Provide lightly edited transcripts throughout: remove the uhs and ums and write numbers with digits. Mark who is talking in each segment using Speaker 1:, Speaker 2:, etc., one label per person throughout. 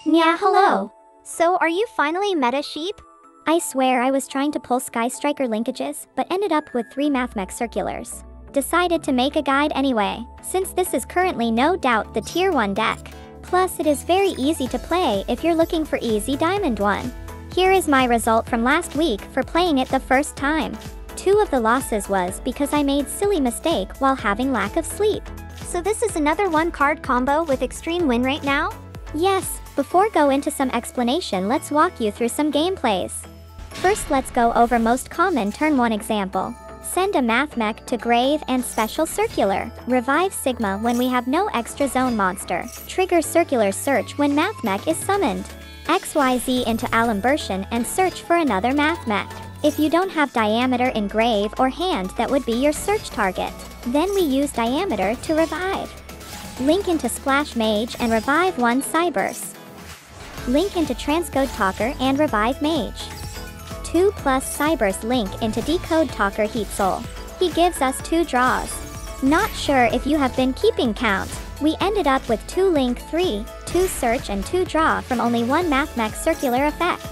Speaker 1: Yeah, hello. So are you finally meta sheep? I swear I was trying to pull Sky Striker linkages, but ended up with 3 MathMech circulars. Decided to make a guide anyway, since this is currently no doubt the tier 1 deck. Plus it is very easy to play if you're looking for easy diamond 1. Here is my result from last week for playing it the first time. 2 of the losses was because I made silly mistake while having lack of sleep. So this is another 1 card combo with extreme win rate now? Yes, before go into some explanation, let's walk you through some gameplays. First let's go over most common turn 1 example. Send a MathMech to Grave and Special Circular. Revive Sigma when we have no extra zone monster. Trigger Circular Search when MathMech is summoned. XYZ into Alimbertion and search for another MathMech. If you don't have Diameter in Grave or hand, that would be your search target. Then we use Diameter to revive. Link into Splash Mage and revive 1 Cyberse. Link into Transcode Talker and revive Mage. 2+ Cyberse link into Decode Talker Heat Soul. He gives us 2 draws. Not sure if you have been keeping count. We ended up with 2 link 3, 2 search and 2 draw from only 1 MathMech circular effect.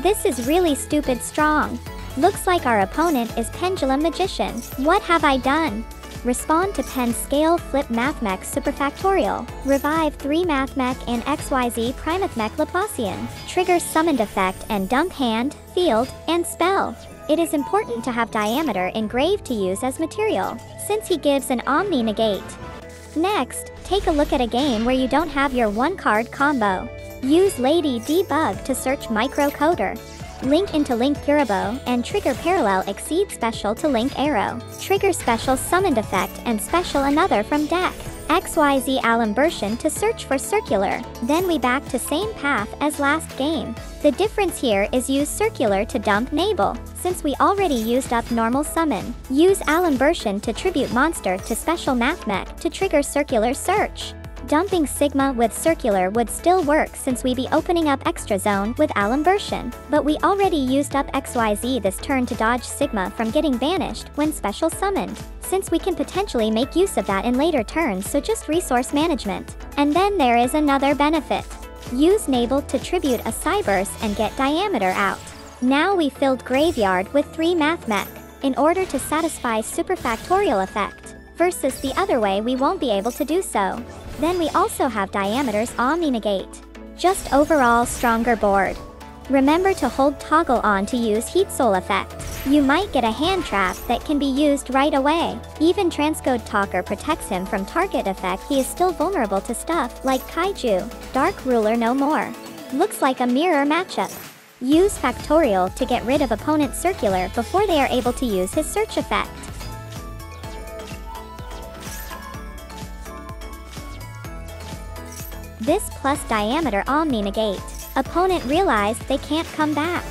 Speaker 1: This is really stupid strong. Looks like our opponent is Pendulum Magician. What have I done? Respond to Pen Scale Flip MathMech Superfactorial. Revive 3 MathMech and XYZ Primathmech Laplacian. Trigger Summoned Effect and dump hand, field, and spell. It is important to have Diameter in Grave to use as material, since he gives an Omni Negate. Next, take a look at a game where you don't have your 1 card combo. Use Lady Debug to search Microcoder. Link into Link YuGiOh and trigger Parallel Exceed Special to Link Arrow. Trigger Special Summoned Effect and Special another from deck. XYZ Alimbertion to search for Circular. Then we back to same path as last game. The difference here is use Circular to dump Nabel, since we already used up normal summon. Use Alimbertion to tribute monster to Special MathMech to trigger Circular Search. Dumping Sigma with Circular would still work since we be opening up Extra Zone with Alimbertion, but we already used up XYZ this turn to dodge Sigma from getting banished when special summoned, since we can potentially make use of that in later turns, so just resource management. And then there is another benefit. Use Nabel to tribute a Cyberse and get Diameter out. Now we filled Graveyard with 3 MathMech, in order to satisfy Superfactorial effect, versus the other way we won't be able to do so. Then we also have Diameter's Omni Negate. Just overall stronger board. Remember to hold toggle on to use Heat Soul effect. You might get a hand trap that can be used right away. Even Transcode Talker protects him from target effect. He is still vulnerable to stuff like Kaiju. Dark Ruler no more. Looks like a mirror matchup. Use Factorial to get rid of opponent's Circular before they are able to use his search effect. This plus Diameter Omni Negate. Opponent realized they can't come back.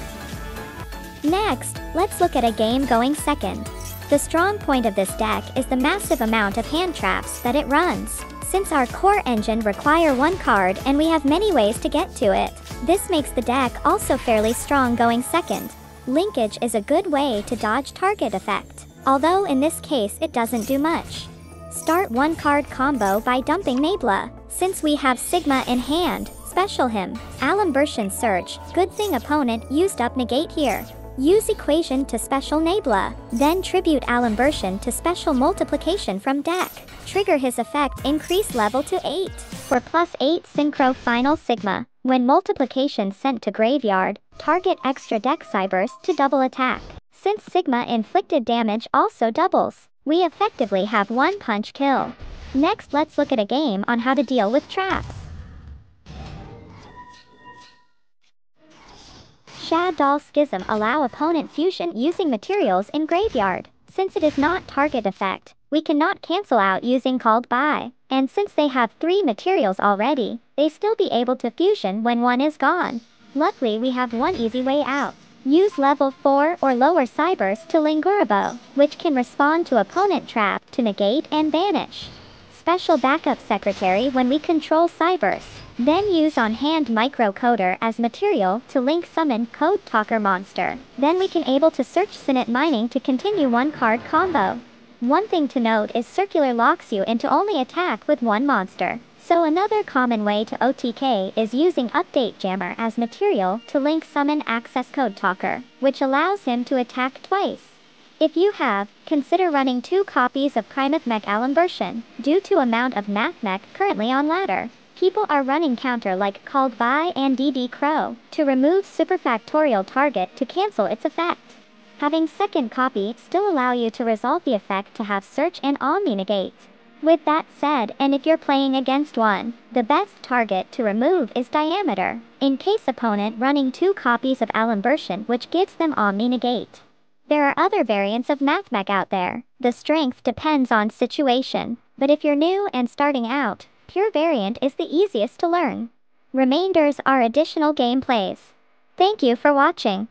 Speaker 1: Next, let's look at a game going second. The strong point of this deck is the massive amount of hand traps that it runs. Since our core engine require 1 card and we have many ways to get to it, this makes the deck also fairly strong going second. Linkage is a good way to dodge target effect, although in this case it doesn't do much. Start 1 card combo by dumping Nabla. Since we have Sigma in hand, special him. Alimbertion Search, good thing opponent used up Negate here. Use Equation to special Nabla. Then tribute Alimbertion to special Multiplication from deck. Trigger his effect, increase level to 8. For +8 Synchro Final Sigma. When Multiplication sent to Graveyard, target extra deck Cyberse to double attack. Since Sigma inflicted damage also doubles, we effectively have 1 punch kill. Next, let's look at a game on how to deal with traps. Shadow Schism allow opponent fusion using materials in Graveyard. Since it is not target effect, we cannot cancel out using called by. And since they have 3 materials already, they still be able to fusion when 1 is gone. Luckily we have 1 easy way out. Use level 4 or lower Cyberse to Lingurabo, which can respond to opponent trap to negate and banish. Special backup secretary when we control Cyberse. Then use on hand Microcoder as material to link summon Code Talker monster. Then we can able to search Sinnet Mining to continue 1 card combo. One thing to note is Circular locks you into only attack with 1 monster. So another common way to OTK is using Update Jammer as material to link summon access code talker, which allows him to attack twice. If you have, consider running 2 copies of MathMech Allen version, due to amount of MathMech currently on ladder. People are running counter like called by and DD Crow to remove superfactorial target to cancel its effect. Having second copy still allow you to resolve the effect to have search and Omni negate. With that said, and if you're playing against one, the best target to remove is diameter, in case opponent running 2 copies of Allen version which gives them Omni negate. There are other variants of MathMech out there. The strength depends on situation, but if you're new and starting out, pure variant is the easiest to learn. Remainders are additional gameplays. Thank you for watching.